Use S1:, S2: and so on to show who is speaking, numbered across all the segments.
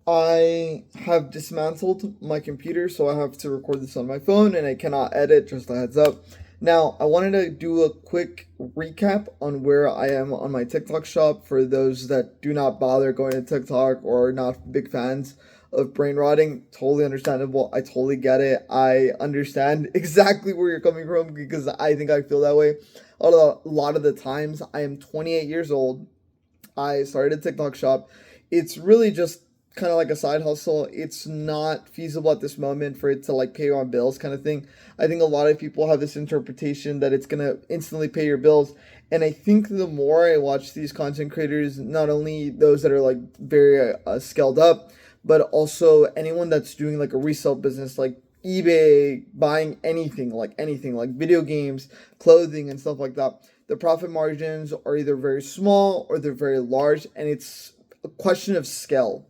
S1: I have dismantled my computer, so I have to record this on my phone and I cannot edit, just a heads up. Now, I wanted to do a quick recap on where I am on my TikTok shop for those that do not bother going to TikTok or are not big fans of brain rotting. Totally understandable. I totally get it. I understand exactly where you're coming from because I think I feel that way. A lot of the times, I am 28 years old. I started a TikTok shop. It's really just kind of like a side hustle. It's not feasible at this moment for it to like pay on bills kind of thing. I think a lot of people have this interpretation that it's going to instantly pay your bills. And I think the more I watch these content creators, not only those that are like very scaled up, but also anyone that's doing like a resale business like eBay, buying anything like video games, clothing, and stuff like that, the profit margins are either very small or they're very large, and it's a question of scale,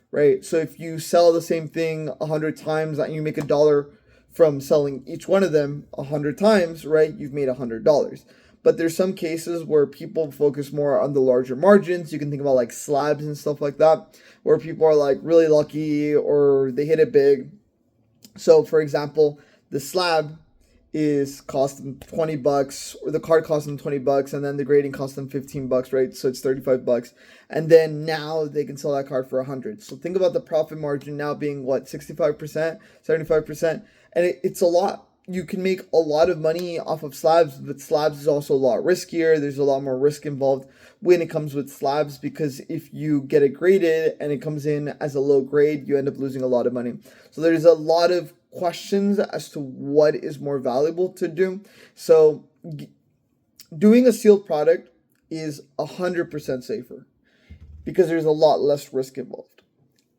S1: right? So if you sell the same thing 100 times and you make $1 from selling each one of them 100 times, right? You've made $100. But there's some cases where people focus more on the larger margins. You can think about like slabs and stuff like that, where people are like really lucky or they hit it big. So, for example, the slab is cost them $20, or the card costs them $20, and then the grading costs them $15, right? So it's $35, and then now they can sell that card for 100. So think about the profit margin now being what, 65%, 75%, and it's a lot. You can make a lot of money off of slabs, but slabs is also a lot riskier. There's a lot more risk involved when it comes with slabs, because if you get it graded and it comes in as a low grade, you end up losing a lot of money. So there's a lot of questions as to what is more valuable to do. So doing a sealed product is 100% safer because there's a lot less risk involved.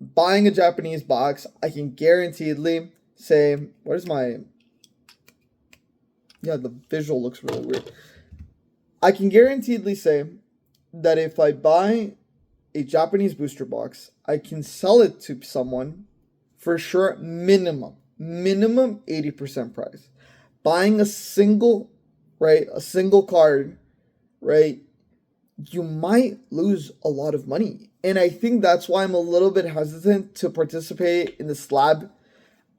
S1: Buying a Japanese box, I can guaranteedly say, where's my, yeah, the visual looks really weird. I can guaranteedly say that if I buy a Japanese booster box, I can sell it to someone for sure, minimum 80% price. Buying a single, right, a single card, right, you might lose a lot of money. And I think that's why I'm a little bit hesitant to participate in the slab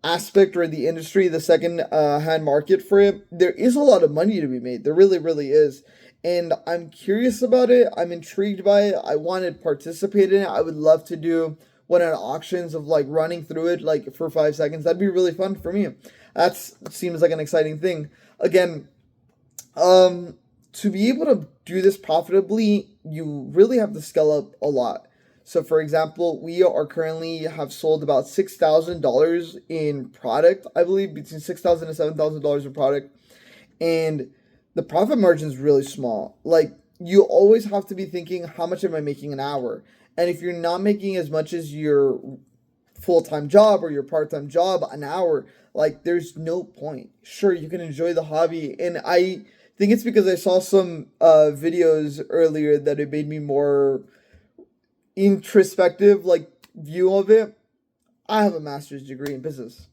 S1: aspect or the industry, the second hand market for it. There is a lot of money to be made. There really, really is. And I'm curious about it. I'm intrigued by it. I want to participate in it. I would love to do one at auctions of like running through it like for 5 seconds. That'd be really fun for me. That seems like an exciting thing. Again, to be able to do this profitably, you really have to scale up a lot. So, for example, we are currently have sold about $6,000 in product. I believe between $6,000 and $7,000 in product, and the profit margin is really small. Like, you always have to be thinking, how much am I making an hour? And if you're not making as much as your full-time job or your part-time job an hour, like, there's no point. Sure, you can enjoy the hobby, and I think it's because I saw some videos earlier that it made me more introspective, like, view of it. I have a master's degree in business.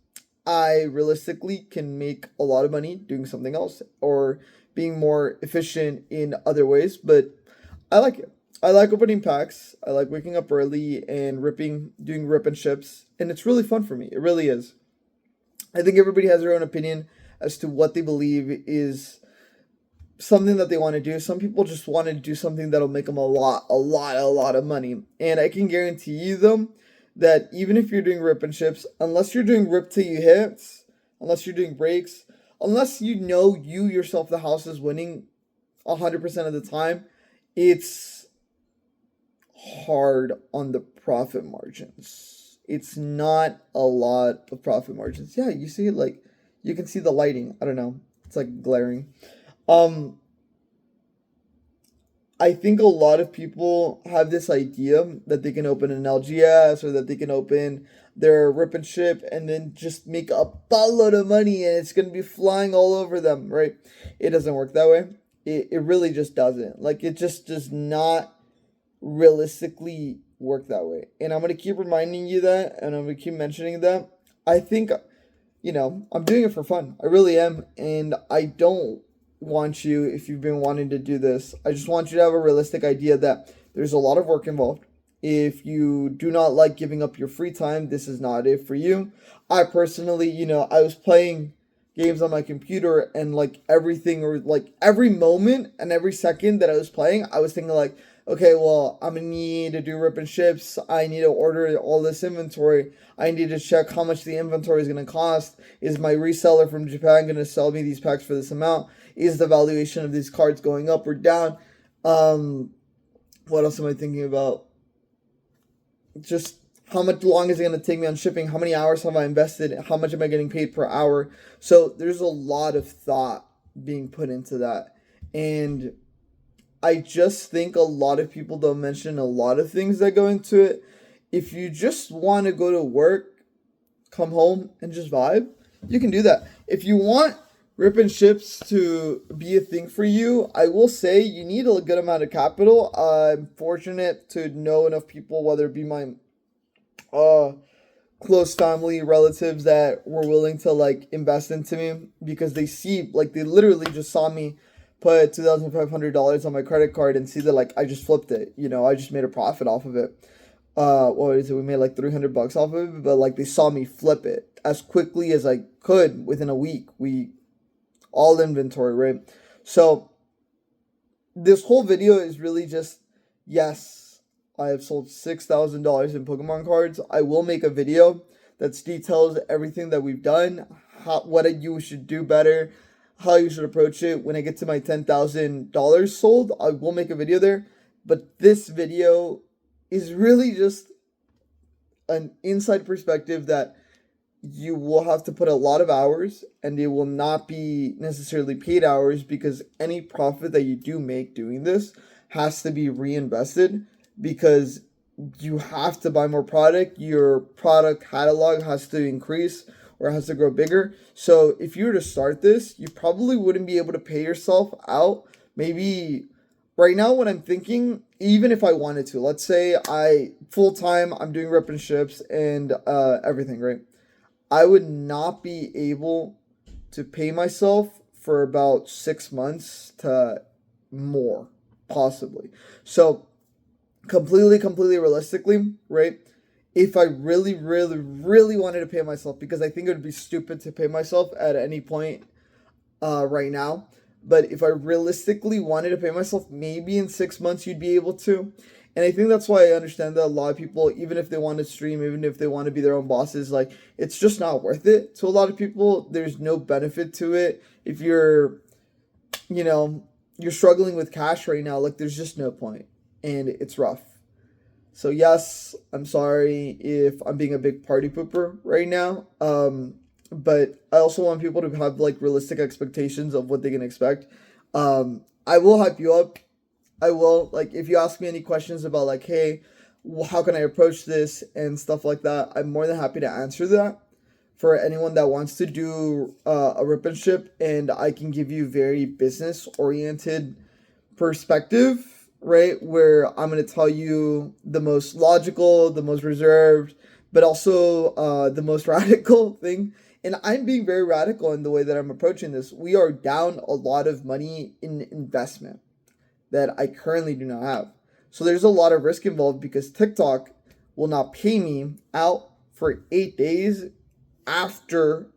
S1: I realistically can make a lot of money doing something else or being more efficient in other ways, but I like it. I like opening packs. I like waking up early and doing rip and ships, and it's really fun for me. It really is. I think everybody has their own opinion as to what they believe is something that they want to do. Some people just want to do something that'll make them a lot of money. And I can guarantee you, though, that even if you're doing rip and ships, unless you're doing rip till you hits, unless you're doing breaks, unless you know you yourself, the house is winning 100% of the time, it's hard on the profit margins. It's not a lot of profit margins. Yeah, you see it, like, you can see the lighting. I don't know. It's like glaring. Um, I think a lot of people have this idea that they can open an LGS or that they can open their rip and ship and then just make a buttload of money and it's going to be flying all over them, right? It doesn't work that way. It really just doesn't. Like, it just does not realistically work that way. And I'm going to keep reminding you that, and I'm going to keep mentioning that. I think, I'm doing it for fun. I really am. And I don't want if you've been wanting to do this, I just want you to have a realistic idea that there's a lot of work involved. If you do not like giving up your free time, this is not it for you. I personally, I was playing games on my computer, and like everything, or like every moment and every second that I was playing, I was thinking like, okay, well, I'm gonna need to do rip and ships. I need to order all this inventory. I need to check how much the inventory is gonna cost. Is my reseller from Japan gonna sell me these packs for this amount? Is the valuation of these cards going up or down? What else am I thinking about? Just how much long is it going to take me on shipping? How many hours have I invested? How much am I getting paid per hour? So there's a lot of thought being put into that. And I just think a lot of people don't mention a lot of things that go into it. If you just want to go to work, come home, and just vibe, you can do that. If you want rip and ships to be a thing for you, I will say you need a good amount of capital. I'm fortunate to know enough people, whether it be my close family, relatives, that were willing to like invest into me, because they see, like, they literally just saw me put $2,500 on my credit card and see that like I just flipped it. I just made a profit off of it. What is it? We made like $300 off of it, but like they saw me flip it as quickly as I could within a week. We all inventory, right? So this whole video is really just, yes, I have sold $6,000 in Pokemon cards. I will make a video that details everything that we've done, what you should do better, how you should approach it. When I get to my $10,000 sold, I will make a video there. But this video is really just an inside perspective that you will have to put a lot of hours, and it will not be necessarily paid hours, because any profit that you do make doing this has to be reinvested, because you have to buy more product. Your product catalog has to increase or has to grow bigger. So if you were to start this, you probably wouldn't be able to pay yourself out. Maybe right now, what I'm thinking, even if I wanted to, let's say I full time, I'm doing rip and ships and everything, right? I would not be able to pay myself for about 6 months to more, possibly. So completely realistically, right? If I really wanted to pay myself, because I think it would be stupid to pay myself at any point right now. But if I realistically wanted to pay myself, maybe in 6 months you'd be able to. And I think that's why I understand that a lot of people, even if they want to stream, even if they want to be their own bosses, like, it's just not worth it. To a lot of people, there's no benefit to it. If you're struggling with cash right now, like, there's just no point. And it's rough. So yes, I'm sorry if I'm being a big party pooper right now. But I also want people to have like realistic expectations of what they can expect. I will hype you up. I will, like, if you ask me any questions about like, hey, how can I approach this and stuff like that, I'm more than happy to answer that for anyone that wants to do a rip and ship, and I can give you very business oriented perspective, right? Where I'm going to tell you the most logical, the most reserved, but also the most radical thing. And I'm being very radical in the way that I'm approaching this. We are down a lot of money in investment that I currently do not have. So there's a lot of risk involved, because TikTok will not pay me out for 8 days after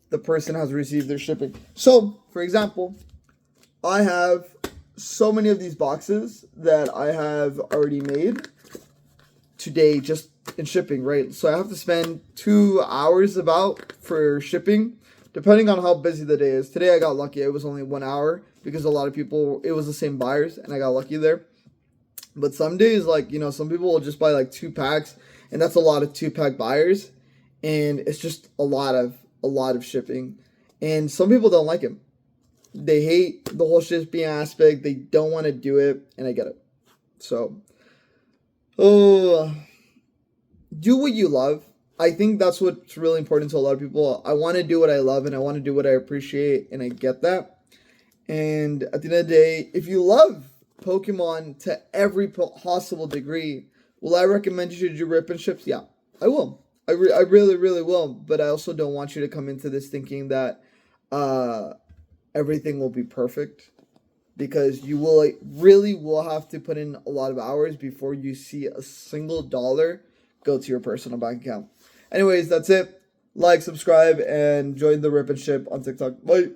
S1: the person has received their shipping. So, for example, I have so many of these boxes that I have already made today just in shipping, right? So I have to spend 2 hours about for shipping, depending on how busy the day is. Today I got lucky. It was only 1 hour, because a lot of people, it was the same buyers, and I got lucky there. But some days, like, some people will just buy like 2 packs, and that's a lot of 2-pack buyers, and it's just a lot of shipping. And some people don't like it. They hate the whole shipping aspect. They don't want to do it, and I get it. So, do what you love. I think that's what's really important to a lot of people. I want to do what I love, and I want to do what I appreciate, and I get that. And at the end of the day, if you love Pokemon to every possible degree, will I recommend you to do rip and ships? Yeah, I will. I really will. But I also don't want you to come into this thinking that everything will be perfect. because you will really will have to put in a lot of hours before you see a single dollar go to your personal bank account. Anyways, that's it. Like, subscribe, and join the Rip and Ship on TikTok. Bye.